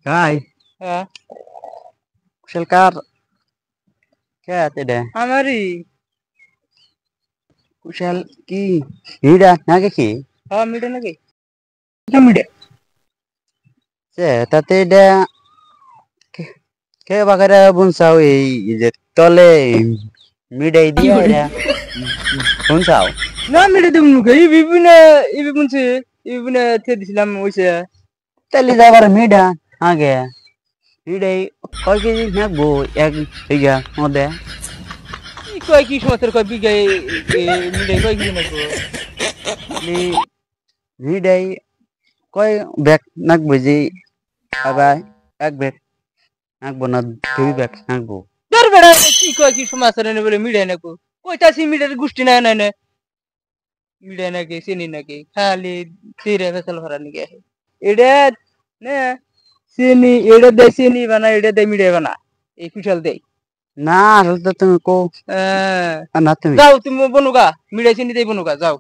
Kai, হ্যাঁ kushilkar kaya tede. আমারই Kushal ki hida nage ki. হ্যাঁ মিডে নাকি মিডে Se tate de ke bagara bunsau je tole midai কি dia করি ida bunsau. না মিডে দেব নুকে ইবি বুনছে ইবি থে দিছিলাম ওইসে Tali jabar mida age. Midai koi keji nagbo ek higa mode. কয় কি সমস্যার কয় বিঘা মিডে কয় কি নাকবো Li midai koi bek nagbo ji abai ek bek nagbo na three bek nagbo. তোর বেড়া কি কয় কি সমস্যা নেই বলে মিডে নাকো কইতাছি মিডের গোষ্ঠী না না মিডে নাকি চিনি নাকি খালি তীরে ফেসল ভরা নাকি এটা না চিনি এটা দে চিনি বানা এটা দে মিডে বানা এই কুশাল দেই Na, আসলে তুমি কো না তুমি যাও তুমি বনুগা মিডে চিনি দেই বনুগা যাও